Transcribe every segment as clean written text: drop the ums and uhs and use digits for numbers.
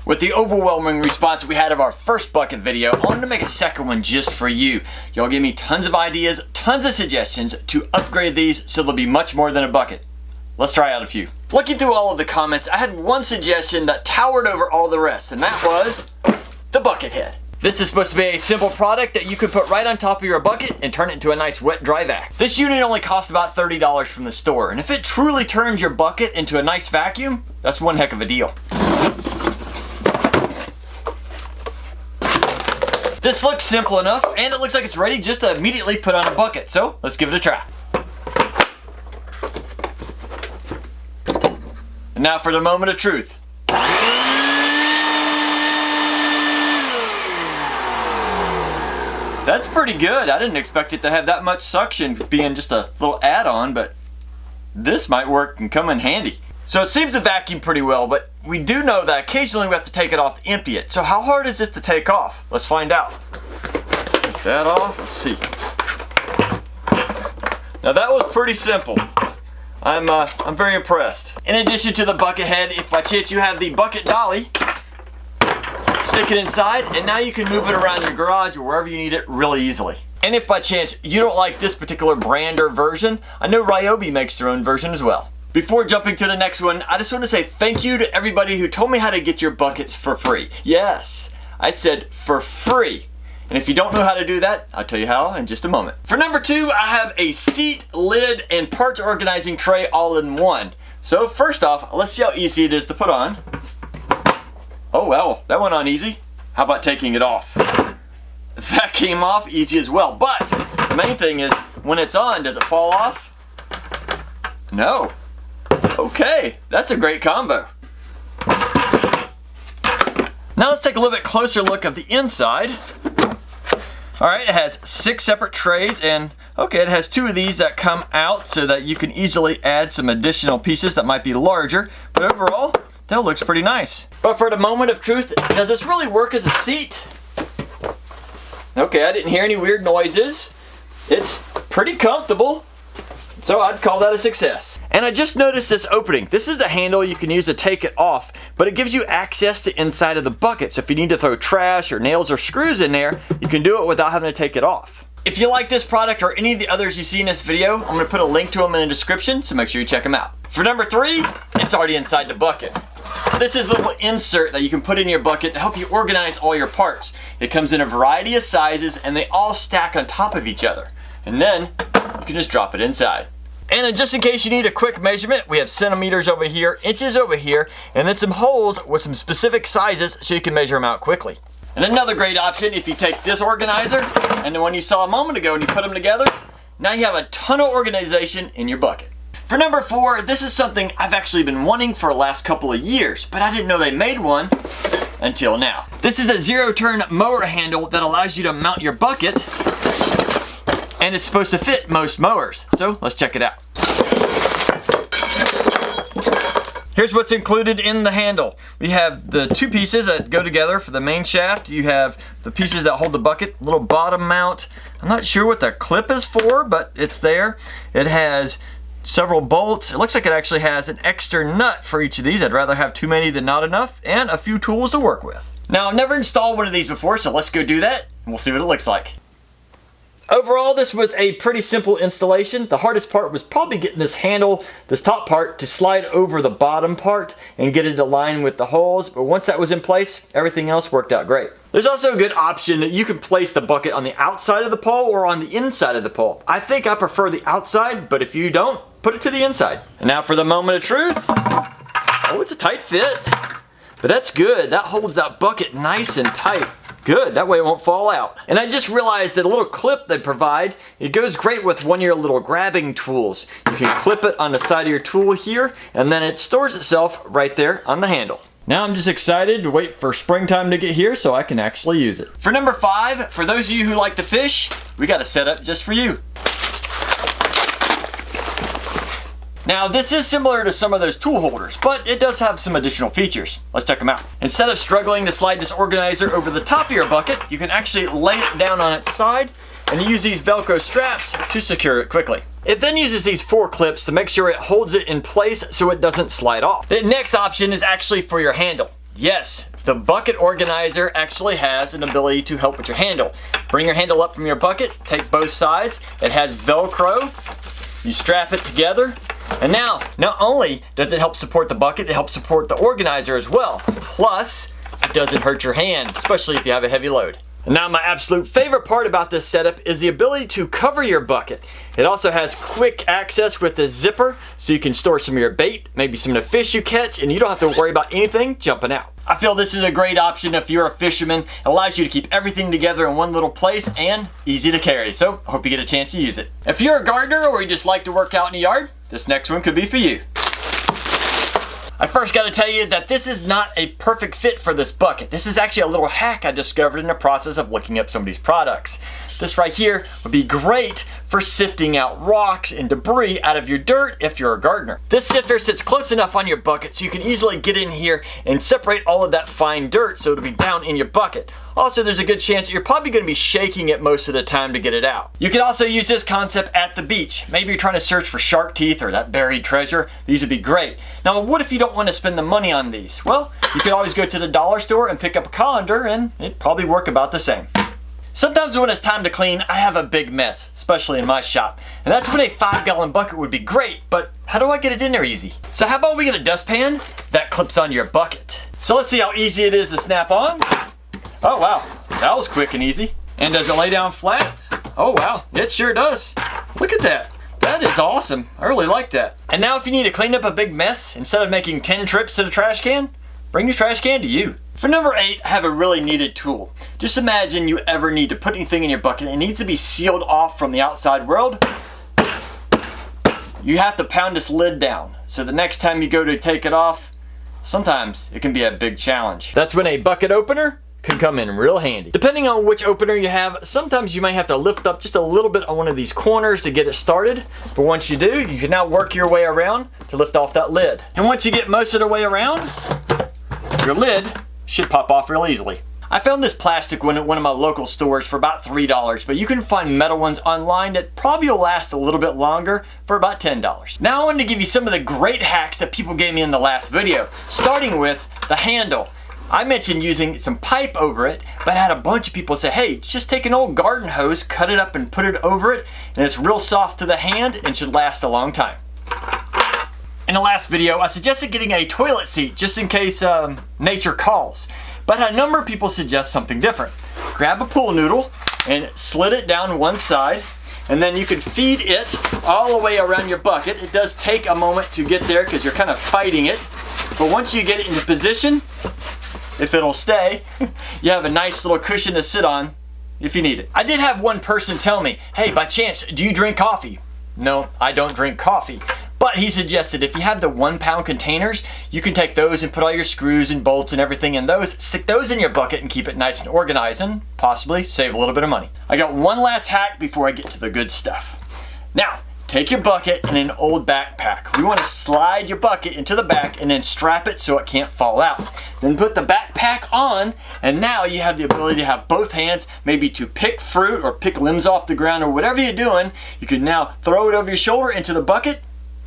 With the overwhelming response we had of our first bucket video, I wanted to make a second one just for you. Y'all gave me tons of ideas, tons of suggestions to upgrade these so they'll be much more than a bucket. Let's try out a few. Looking through all of the comments, I had one suggestion that towered over all the rest, and that was the Buckethead. This is supposed to be a simple product that you could put right on top of your bucket and turn it into a nice wet dry vac. This unit only cost about $30 from the store, and if it truly turns your bucket into a nice vacuum, that's one heck of a deal. This looks simple enough, and it looks like it's ready just to immediately put on a bucket, so let's give it a try. And now for the moment of truth. That's pretty good. I didn't expect it to have that much suction being just a little add-on, but this might work and come in handy. So it seems to vacuum pretty well, but we do know that occasionally we have to take it off to empty it. So how hard is this to take off? Let's find out. Take that off, let's see. Now that was pretty simple. I'm very impressed. In addition to the Buckethead, if by chance you have the bucket dolly, stick it inside, and now you can move it around your garage or wherever you need it really easily. And if by chance you don't like this particular brand or version, I know Ryobi makes their own version as well. Before jumping to the next one, I just want to say thank you to everybody who told me how to get your buckets for free. Yes, I said for free. And if you don't know how to do that, I'll tell you how in just a moment. For number 2, I have a seat, lid, and parts organizing tray all in one. So first off, let's see how easy it is to put on. Oh well, that went on easy. How about taking it off? That came off easy as well, but the main thing is, when it's on, does it fall off? No. Okay, that's a great combo. Now let's take a little bit closer look at the inside. Alright, it has 6 separate trays, and okay, it has 2 of these that come out so that you can easily add some additional pieces that might be larger, but overall, that looks pretty nice. But for the moment of truth, does this really work as a seat? Okay, I didn't hear any weird noises. It's pretty comfortable, so I'd call that a success. And I just noticed this opening. This is the handle you can use to take it off, but it gives you access to inside of the bucket. So if you need to throw trash or nails or screws in there, you can do it without having to take it off. If you like this product or any of the others you see in this video, I'm gonna put a link to them in the description, so make sure you check them out. For number 3, it's already inside the bucket. This is a little insert that you can put in your bucket to help you organize all your parts. It comes in a variety of sizes and they all stack on top of each other. And then you can just drop it inside. And just in case you need a quick measurement, we have centimeters over here, inches over here, and then some holes with some specific sizes so you can measure them out quickly. And another great option, if you take this organizer and the one you saw a moment ago and you put them together, now you have a ton of organization in your bucket. For number 4, this is something I've actually been wanting for the last couple of years, but I didn't know they made one until now. This is a 0-turn mower handle that allows you to mount your bucket, and it's supposed to fit most mowers. So let's check it out. Here's what's included in the handle. We have the 2 pieces that go together for the main shaft. You have the pieces that hold the bucket, little bottom mount. I'm not sure what the clip is for, but it's there. It has several bolts. It looks like it actually has an extra nut for each of these. I'd rather have too many than not enough, and a few tools to work with. Now, I've never installed one of these before, so let's go do that, and we'll see what it looks like. Overall, this was a pretty simple installation. The hardest part was probably getting this handle, this top part, to slide over the bottom part and get it to line with the holes. But once that was in place, everything else worked out great. There's also a good option that you can place the bucket on the outside of the pole or on the inside of the pole. I think I prefer the outside, but if you don't, put it to the inside. And now for the moment of truth. Oh, it's a tight fit, but that's good. That holds that bucket nice and tight. Good, that way it won't fall out. And I just realized that a little clip they provide, it goes great with one of your little grabbing tools. You can clip it on the side of your tool here, and then it stores itself right there on the handle. Now I'm just excited to wait for springtime to get here so I can actually use it. For number 5, for those of you who like to fish, we got a setup just for you. Now this is similar to some of those tool holders, but it does have some additional features. Let's check them out. Instead of struggling to slide this organizer over the top of your bucket, you can actually lay it down on its side and use these Velcro straps to secure it quickly. It then uses these 4 clips to make sure it holds it in place so it doesn't slide off. The next option is actually for your handle. Yes, the bucket organizer actually has an ability to help with your handle. Bring your handle up from your bucket, take both sides. It has Velcro. You strap it together, and now not only does it help support the bucket, it helps support the organizer as well. Plus, it doesn't hurt your hand, especially if you have a heavy load. And now my absolute favorite part about this setup is the ability to cover your bucket. It also has quick access with the zipper, so you can store some of your bait, maybe some of the fish you catch, and you don't have to worry about anything jumping out. I feel this is a great option if you're a fisherman. It allows you to keep everything together in one little place and easy to carry, so I hope you get a chance to use it. If you're a gardener or you just like to work out in the yard, this next one could be for you. I first got to tell you that this is not a perfect fit for this bucket. This is actually a little hack I discovered in the process of looking up some of these products. This right here would be great for sifting out rocks and debris out of your dirt if you're a gardener. This sifter sits close enough on your bucket so you can easily get in here and separate all of that fine dirt so it'll be down in your bucket. Also, there's a good chance that you're probably going to be shaking it most of the time to get it out. You can also use this concept at the beach. Maybe you're trying to search for shark teeth or that buried treasure. These would be great. Now, what if you don't want to spend the money on these? Well, you could always go to the dollar store and pick up a colander and it'd probably work about the same. Sometimes when it's time to clean, I have a big mess, especially in my shop. And that's when a 5-gallon bucket would be great, but how do I get it in there easy? So how about we get a dustpan that clips onto your bucket? So let's see how easy it is to snap on. Oh wow, that was quick and easy. And does it lay down flat? Oh wow, it sure does. Look at that. That is awesome. I really like that. And now if you need to clean up a big mess, instead of making 10 trips to the trash can, bring your trash can to you. For number 8, I have a really needed tool. Just imagine you ever need to put anything in your bucket and it needs to be sealed off from the outside world. You have to pound this lid down. So the next time you go to take it off, sometimes it can be a big challenge. That's when a bucket opener can come in real handy. Depending on which opener you have, sometimes you might have to lift up just a little bit on one of these corners to get it started. But once you do, you can now work your way around to lift off that lid. And once you get most of the way around, your lid should pop off real easily. I found this plastic one at one of my local stores for about $3, but you can find metal ones online that probably will last a little bit longer for about $10. Now I wanted to give you some of the great hacks that people gave me in the last video, starting with the handle. I mentioned using some pipe over it, but I had a bunch of people say, hey, just take an old garden hose, cut it up and put it over it, and it's real soft to the hand and should last a long time. In the last video, I suggested getting a toilet seat just in case nature calls. But a number of people suggest something different. Grab a pool noodle and slit it down one side, and then you can feed it all the way around your bucket. It does take a moment to get there because you're kind of fighting it. But once you get it into position, if it'll stay, you have a nice little cushion to sit on if you need it. I did have one person tell me, hey, by chance, do you drink coffee? No, I don't drink coffee. But he suggested if you have the 1-pound containers, you can take those and put all your screws and bolts and everything in those, stick those in your bucket and keep it nice and organized and possibly save a little bit of money. I got one last hack before I get to the good stuff. Now, take your bucket and an old backpack. We want to slide your bucket into the back and then strap it so it can't fall out. Then put the backpack on, and now you have the ability to have both hands, maybe to pick fruit or pick limbs off the ground or whatever you're doing. You can now throw it over your shoulder into the bucket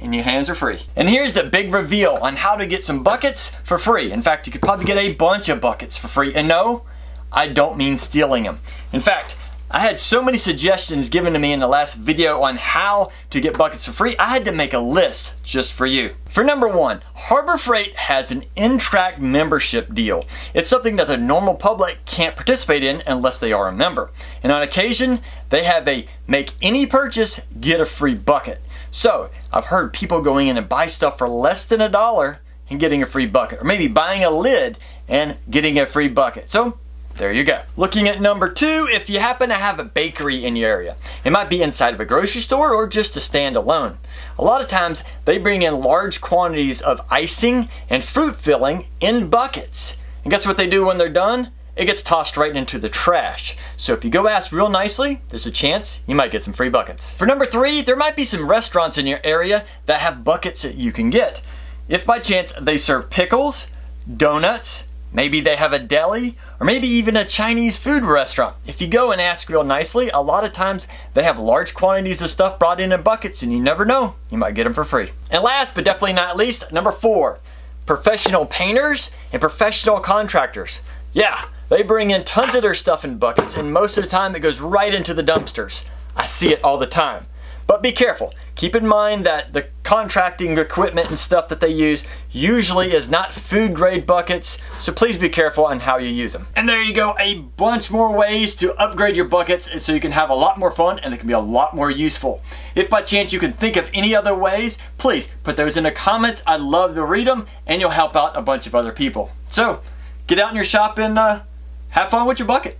and your hands are free. And here's the big reveal on how to get some buckets for free. In fact, you could probably get a bunch of buckets for free. And no, I don't mean stealing them. In fact, I had so many suggestions given to me in the last video on how to get buckets for free, I had to make a list just for you. For number 1, Harbor Freight has an in-track membership deal. It's something that the normal public can't participate in unless they are a member. And on occasion, they have a make any purchase, get a free bucket. So, I've heard people going in and buy stuff for less than $1 and getting a free bucket. Or maybe buying a lid and getting a free bucket. So, there you go. Looking at number 2, if you happen to have a bakery in your area. It might be inside of a grocery store or just a stand-alone. A lot of times, they bring in large quantities of icing and fruit filling in buckets. And guess what they do when they're done? It gets tossed right into the trash. So if you go ask real nicely, there's a chance you might get some free buckets. For number 3, there might be some restaurants in your area that have buckets that you can get. If by chance they serve pickles, donuts, maybe they have a deli, or maybe even a Chinese food restaurant. If you go and ask real nicely, a lot of times they have large quantities of stuff brought in buckets and you never know, you might get them for free. And last but definitely not least, number 4. professional painters and professional contractors. Yeah, they bring in tons of their stuff in buckets, and most of the time it goes right into the dumpsters. I see it all the time. But be careful. Keep in mind that the contracting equipment and stuff that they use usually is not food grade buckets, so please be careful on how you use them. And there you go, a bunch more ways to upgrade your buckets so you can have a lot more fun and they can be a lot more useful. If by chance you can think of any other ways, please put those in the comments. I'd love to read them and you'll help out a bunch of other people. So get out in your shop and have fun with your bucket.